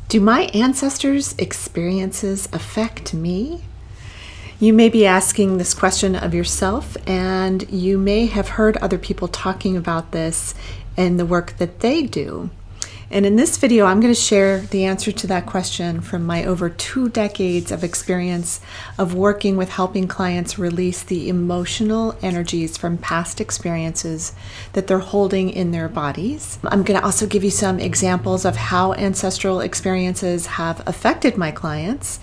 Do my ancestors' experiences affect me? You may be asking this question of yourself, and you may have heard other people talking about this in the work that they do. And in this video, I'm going to share the answer to that question from my over 2 decades of experience of working with helping clients release the emotional energies from past experiences that they're holding in their bodies. I'm going to also give you some examples of how ancestral experiences have affected my clients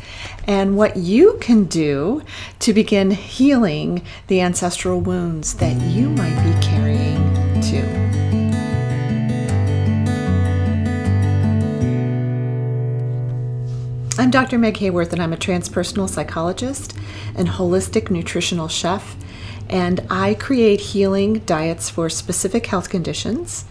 and what you can do to begin healing the ancestral wounds that you might be carrying too. I'm Dr. Meg Haworth, and I'm a transpersonal psychologist and holistic nutritional chef, and I create healing diets for specific health conditions.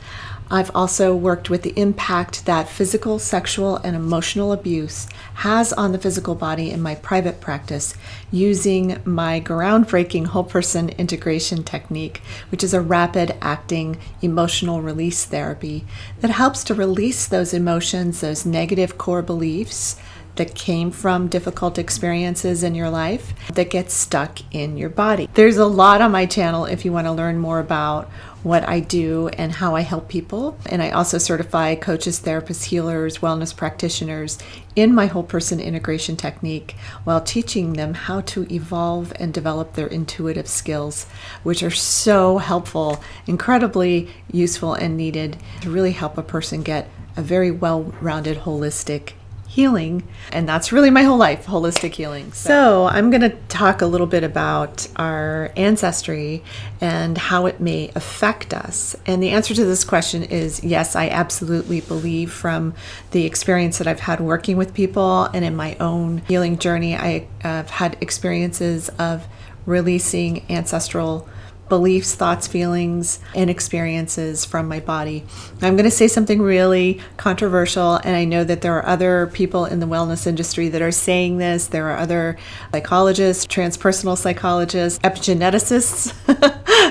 I've also worked with the impact that physical, sexual, and emotional abuse has on the physical body in my private practice using my groundbreaking whole person integration technique, which is a rapid-acting emotional release therapy that helps to release those emotions, those negative core beliefs that came from difficult experiences in your life that get stuck in your body. There's a lot on my channel if you want to learn more about what I do and how I help people. And I also certify coaches, therapists, healers, wellness practitioners in my whole person integration technique while teaching them how to evolve and develop their intuitive skills, which are so helpful, incredibly useful and needed to really help a person get a very well-rounded, holistic healing. And that's really my whole life, holistic healing. So I'm going to talk a little bit about our ancestry and how it may affect us. And the answer to this question is yes, I absolutely believe from the experience that I've had working with people and in my own healing journey, I've had experiences of releasing ancestral beliefs, thoughts, feelings, and experiences from my body. I'm going to say something really controversial, and I know that there are other people in the wellness industry that are saying this. There are other psychologists, transpersonal psychologists, epigeneticists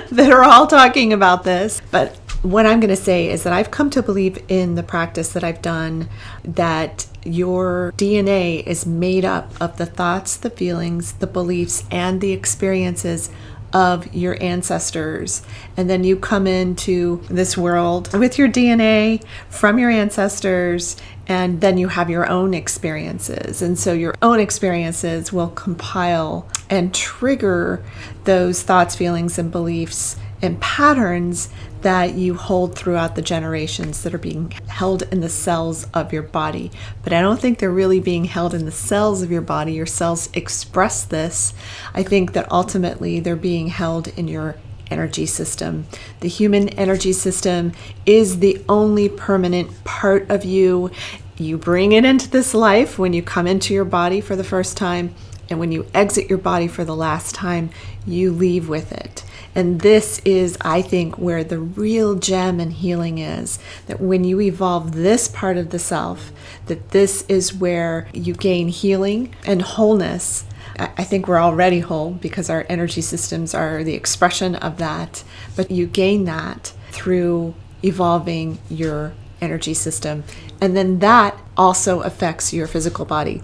that are all talking about this. But what I'm going to say is that I've come to believe in the practice that I've done that your DNA is made up of the thoughts, the feelings, the beliefs, and the experiences of your ancestors. And then you come into this world with your DNA from your ancestors, and then you have your own experiences. And so your own experiences will compile and trigger those thoughts, feelings, and beliefs and patterns that you hold throughout the generations that are being held in the cells of your body. But I don't think they're really being held in the cells of your body. Your cells express this. I think that ultimately they're being held in your energy system. The human energy system is the only permanent part of you. You bring it into this life when you come into your body for the first time, and when you exit your body for the last time, you leave with it. And this is, I think, where the real gem and healing is, that when you evolve this part of the self, that this is where you gain healing and wholeness. I think we're already whole because our energy systems are the expression of that, but you gain that through evolving your energy system. And then that also affects your physical body,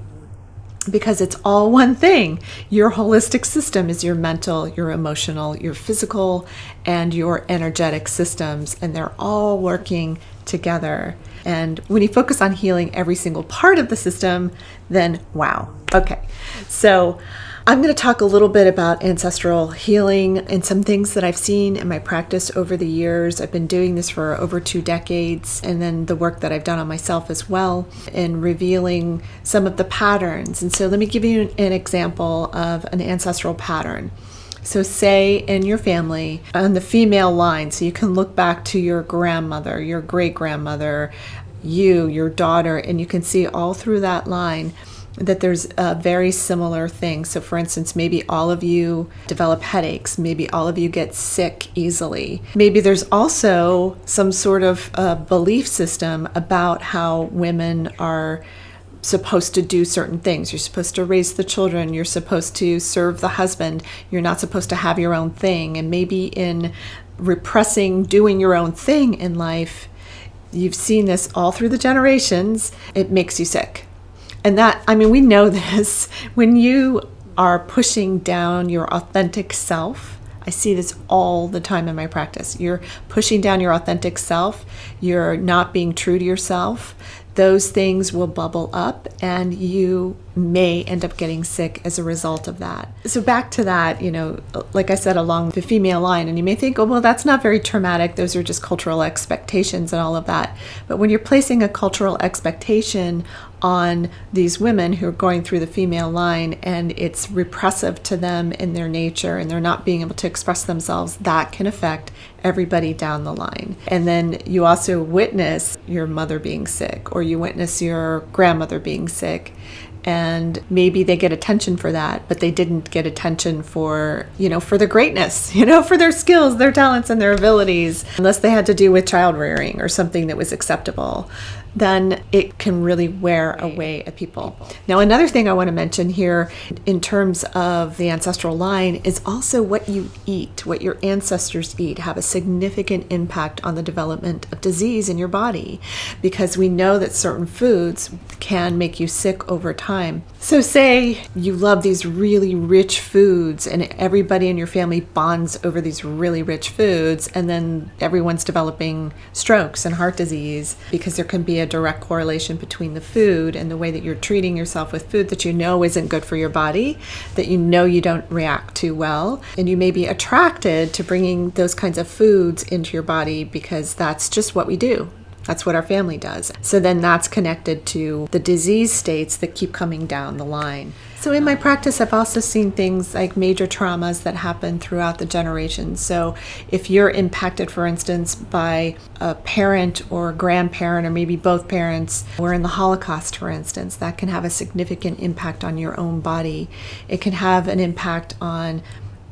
because it's all one thing. Your holistic system is your mental, your emotional, your physical, and your energetic systems, and they're all working together. And when you focus on healing every single part of the system, then wow. Okay, so I'm going to talk a little bit about ancestral healing and some things that I've seen in my practice over the years. I've been doing this for over 2 decades, and then the work that I've done on myself as well in revealing some of the patterns. And so let me give you an example of an ancestral pattern. So say in your family, on the female line, so you can look back to your grandmother, your great-grandmother, your daughter, and you can see all through that line that there's a very similar thing. So for instance, maybe all of you develop headaches. Maybe all of you get sick easily. Maybe there's also some sort of belief system about how women are supposed to do certain things. You're supposed to raise the children. You're supposed to serve the husband. You're not supposed to have your own thing. And maybe in repressing doing your own thing in life, you've seen this all through the generations, it makes you sick. And that, I mean, we know this. When you are pushing down your authentic self, I see this all the time in my practice. You're pushing down your authentic self. You're not being true to yourself. Those things will bubble up and you may end up getting sick as a result of that. So back to that, like I said, along the female line, and you may think, oh, well, that's not very traumatic. Those are just cultural expectations and all of that. But when you're placing a cultural expectation on these women who are going through the female line and it's repressive to them in their nature and they're not being able to express themselves, that can affect everybody down the line. And then you also witness your mother being sick, or you witness your grandmother being sick, and maybe they get attention for that, but they didn't get attention for, for their greatness, for their skills, their talents, and their abilities, unless they had to do with child rearing or something that was acceptable. Then it can really wear away at people. Now, another thing I want to mention here in terms of the ancestral line is also what you eat, what your ancestors eat, have a significant impact on the development of disease in your body, because we know that certain foods can make you sick over time. So say you love these really rich foods and everybody in your family bonds over these really rich foods, and then everyone's developing strokes and heart disease because there can be a direct correlation between the food and the way that you're treating yourself with food that isn't good for your body, that you don't react to well, and you may be attracted to bringing those kinds of foods into your body because that's just what we do. That's what our family does. So then that's connected to the disease states that keep coming down the line. So in my practice, I've also seen things like major traumas that happen throughout the generations. So if you're impacted, for instance, by a parent or a grandparent, or maybe both parents were in the Holocaust, for instance, that can have a significant impact on your own body. It can have an impact on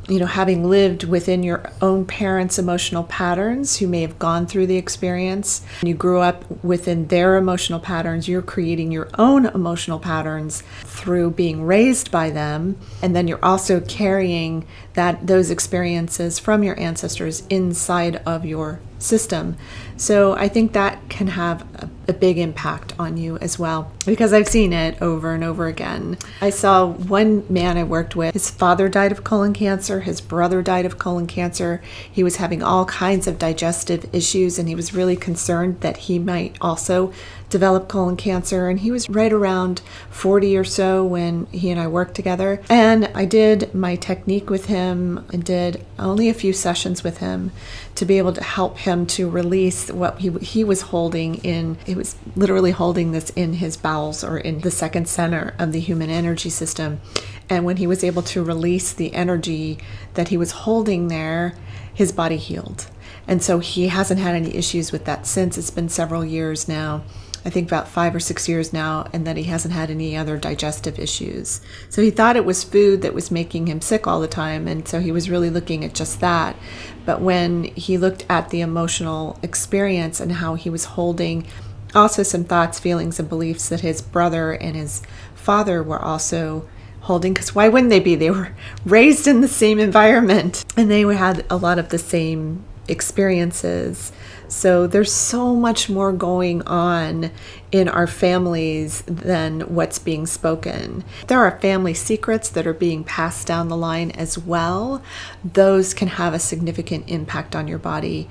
having lived within your own parents' emotional patterns who may have gone through the experience. You grew up within their emotional patterns. You're creating your own emotional patterns through being raised by them. And then you're also carrying those experiences from your ancestors inside of your system. So I think that can have a big impact on you as well, because I've seen it over and over again. I saw one man I worked with, his father died of colon cancer, his brother died of colon cancer. He was having all kinds of digestive issues, and he was really concerned that he might also develop colon cancer. And he was right around 40 or so when he and I worked together. And I did my technique with him and did only a few sessions with him to be able to help him to release what he was holding in. He was literally holding this in his bowels, or in the second center of the human energy system. And when he was able to release the energy that he was holding there, his body healed. And so he hasn't had any issues with that since. It's been several years now. I think about 5 or 6 years now, and that he hasn't had any other digestive issues. So he thought it was food that was making him sick all the time, and so he was really looking at just that. But when he looked at the emotional experience and how he was holding also some thoughts, feelings, and beliefs that his brother and his father were also holding, because why wouldn't they be? They were raised in the same environment, and they had a lot of the same experiences. So there's so much more going on in our families than what's being spoken. There are family secrets that are being passed down the line as well. Those can have a significant impact on your body,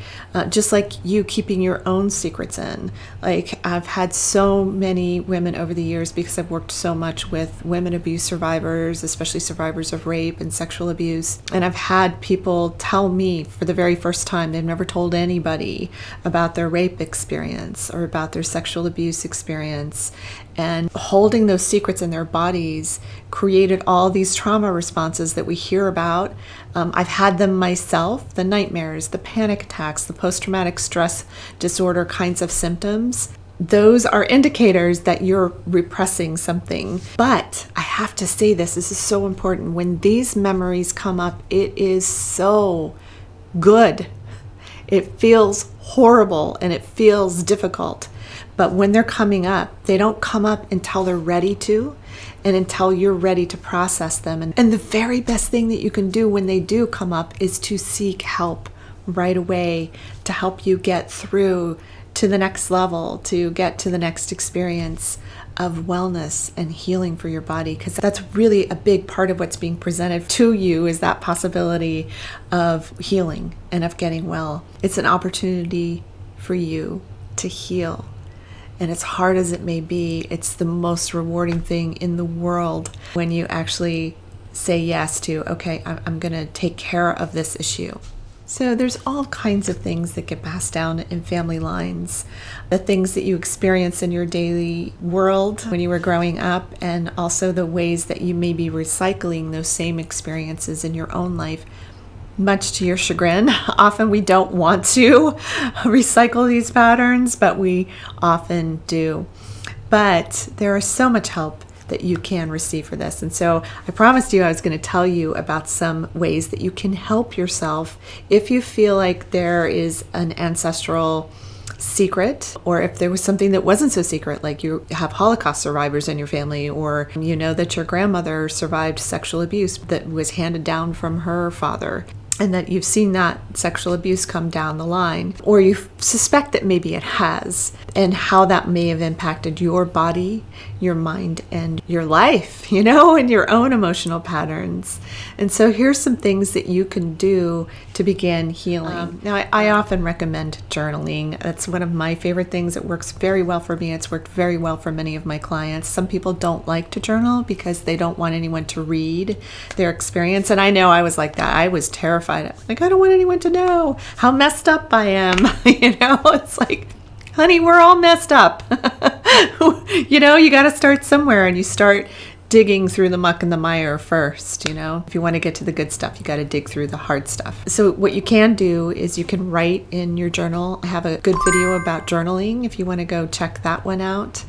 just like you keeping your own secrets in. Like, I've had so many women over the years, because I've worked so much with women abuse survivors, especially survivors of rape and sexual abuse. And I've had people tell me for the very first time, they've never told anybody about their rape experience or about their sexual abuse experience, and holding those secrets in their bodies created all these trauma responses that we hear about. I've had them myself, the nightmares, the panic attacks, the post-traumatic stress disorder kinds of symptoms. Those are indicators that you're repressing something. But I have to say this is so important. When these memories come up, it is so good. It feels horrible and it feels difficult. But when they're coming up, they don't come up until they're ready to, and until you're ready to process them. And the very best thing that you can do when they do come up is to seek help right away to help you get through to the next level, to get to the next experience of wellness and healing for your body, because that's really a big part of what's being presented to you, is that possibility of healing and of getting well. It's an opportunity for you to heal. And as hard as it may be, it's the most rewarding thing in the world when you actually say yes to, okay, I'm going to take care of this issue. So there's all kinds of things that get passed down in family lines, the things that you experience in your daily world when you were growing up, and also the ways that you may be recycling those same experiences in your own life, much to your chagrin. Often we don't want to recycle these patterns, but we often do. But there is so much help that you can receive for this. And so I promised you I was going to tell you about some ways that you can help yourself if you feel like there is an ancestral secret, or if there was something that wasn't so secret, like you have Holocaust survivors in your family, or you know that your grandmother survived sexual abuse that was handed down from her father, and that you've seen that sexual abuse come down the line, or you suspect that maybe it has, and how that may have impacted your body, your mind, and your life, and your own emotional patterns. And so here's some things that you can do to begin healing. Now, I often recommend journaling. That's one of my favorite things. It works very well for me. It's worked very well for many of my clients. Some people don't like to journal because they don't want anyone to read their experience. And I know I was like that. I was terrified. Like, I don't want anyone to know how messed up I am. It's like, honey, we're all messed up. You got to start somewhere, and you start digging through the muck and the mire first. If you want to get to the good stuff, you got to dig through the hard stuff. So what you can do is you can write in your journal. I have a good video about journaling if you want to go check that one out.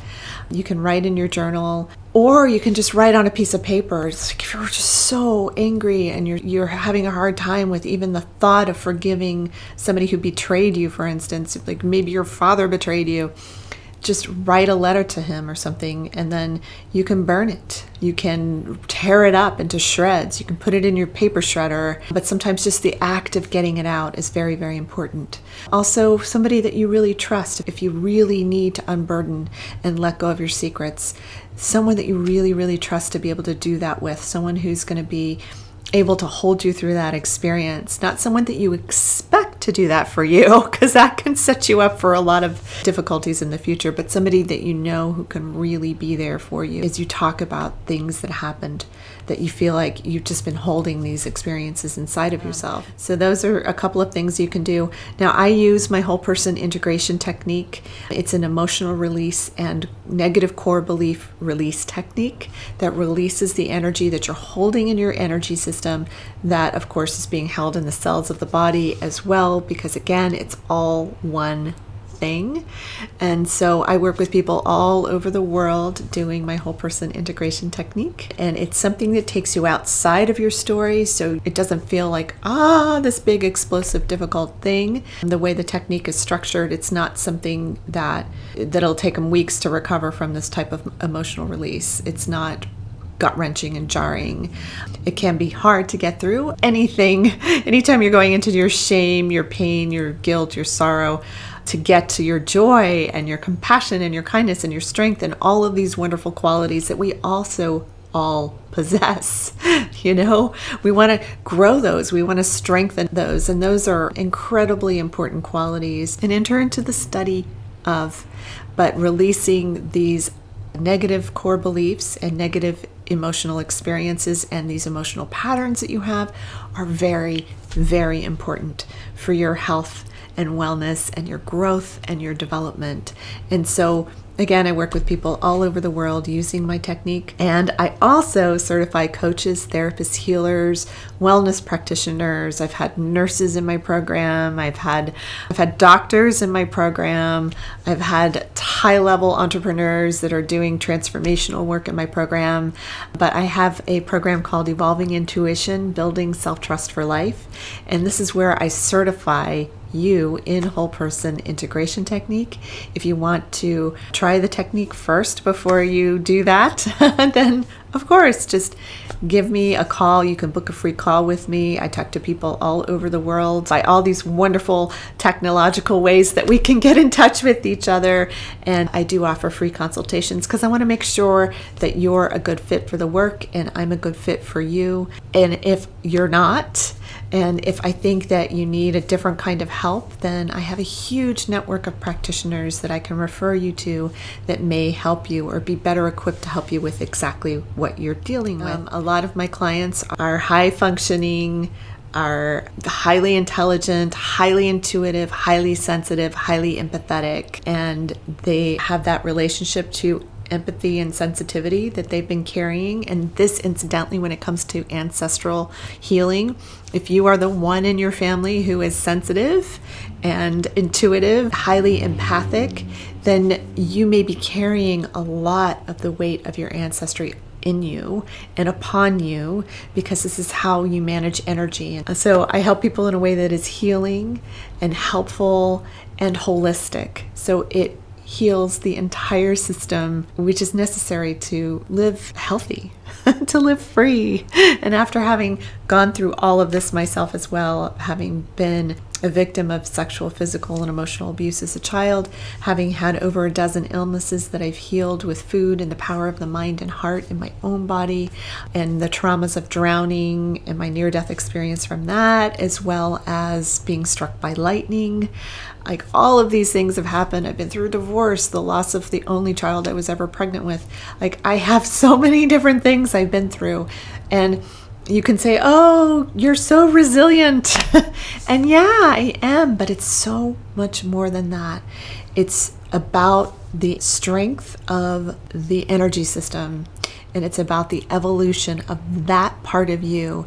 You can write in your journal, or you can just write on a piece of paper. It's like if you're just so angry and you're having a hard time with even the thought of forgiving somebody who betrayed you, for instance, like maybe your father betrayed you. Just write a letter to him or something, and then you can burn it. You can tear it up into shreds. You can put it in your paper shredder, but sometimes just the act of getting it out is very, very important. Also, somebody that you really trust, if you really need to unburden and let go of your secrets, someone that you really, really trust to be able to do that with, someone who's going to be able to hold you through that experience, not someone that you expect to do that for you, because that can set you up for a lot of difficulties in the future, but somebody that you know who can really be there for you as you talk about things that happened that you feel like you've just been holding these experiences inside of yourself. So those are a couple of things you can do. Now, I use my whole person integration technique. It's an emotional release and negative core belief release technique that releases the energy that you're holding in your energy system, that of course is being held in the cells of the body as well, because again, it's all one thing. And so I work with people all over the world doing my whole person integration technique, and it's something that takes you outside of your story, so it doesn't feel like this big explosive difficult thing. And the way the technique is structured, it's not something that'll take them weeks to recover from this type of emotional release. It's not gut-wrenching and jarring. It can be hard to get through anytime you're going into your shame, your pain, your guilt, your sorrow, to get to your joy and your compassion and your kindness and your strength and all of these wonderful qualities that we also all possess. We want to grow those. We want to strengthen those. And those are incredibly important qualities and enter into the study of. But releasing these negative core beliefs and negative emotional experiences and these emotional patterns that you have are very, very important for your health and wellness and your growth and your development. And so again, I work with people all over the world using my technique. And I also certify coaches, therapists, healers, wellness practitioners. I've had nurses in my program. I've had doctors in my program. I've had high-level entrepreneurs that are doing transformational work in my program. But I have a program called Evolving Intuition, Building Self-Trust for Life. And this is where I certify you in whole person integration technique. If you want to try the technique first before you do that, then of course, just give me a call. You can book a free call with me. I talk to people all over the world by all these wonderful technological ways that we can get in touch with each other. And I do offer free consultations because I want to make sure that you're a good fit for the work and I'm a good fit for you. And if you're not, and if I think that you need a different kind of help, then I have a huge network of practitioners that I can refer you to that may help you or be better equipped to help you with exactly what you're dealing with. A lot of my clients are high functioning, are highly intelligent, highly intuitive, highly sensitive, highly empathetic, and they have that relationship to empathy and sensitivity that they've been carrying. And this, incidentally, when it comes to ancestral healing, if you are the one in your family who is sensitive and intuitive, highly empathic, then you may be carrying a lot of the weight of your ancestry in you and upon you, because this is how you manage energy. And so I help people in a way that is healing and helpful and holistic. So it heals the entire system, which is necessary to live healthy, to live free. And after having gone through all of this myself as well, having been a victim of sexual, physical, and emotional abuse as a child, having had over a dozen illnesses that I've healed with food and the power of the mind and heart in my own body, and the traumas of drowning and my near-death experience from that, as well as being struck by lightning. Like, all of these things have happened. I've been through divorce, the loss of the only child I was ever pregnant with. Like, I have so many different things I've been through. And you can say, oh, you're so resilient. And yeah, I am, but it's so much more than that. It's about the strength of the energy system, and it's about the evolution of that part of you.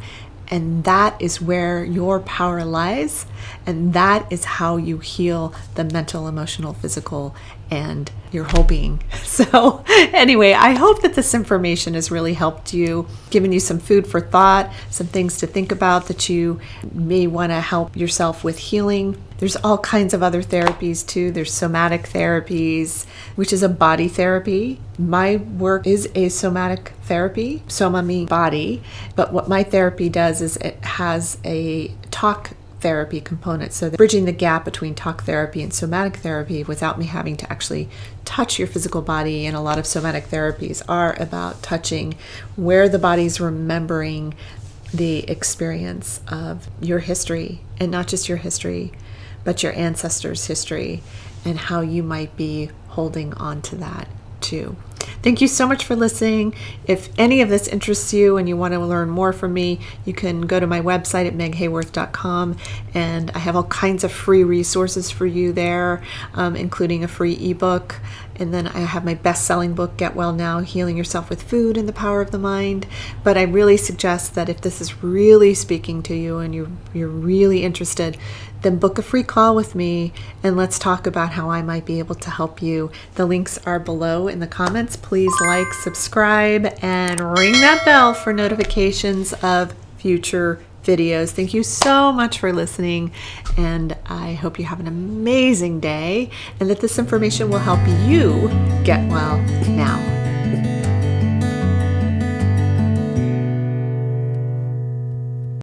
And that is where your power lies. And that is how you heal the mental, emotional, physical, and your whole being. So anyway, I hope that this information has really helped you, given you some food for thought, some things to think about that you may want to help yourself with healing. There's all kinds of other therapies too. There's somatic therapies, which is a body therapy. My work is a somatic therapy, soma meaning body, but what my therapy does is it has a talk therapy component, so bridging the gap between talk therapy and somatic therapy without me having to actually touch your physical body. And a lot of somatic therapies are about touching where the body's remembering the experience of your history, and not just your history, but your ancestors' history, and how you might be holding on to that too. Thank you so much for listening. If any of this interests you and you want to learn more from me, you can go to my website at meghaworth.com, and I have all kinds of free resources for you there, including a free ebook. And then I have my best-selling book, Get Well Now, Healing Yourself with Food and the Power of the Mind. But I really suggest that if this is really speaking to you and you're really interested, then book a free call with me and let's talk about how I might be able to help you. The links are below in the comments. Please like, subscribe, and ring that bell for notifications of future videos. Thank you so much for listening, and I hope you have an amazing day and that this information will help you get well now.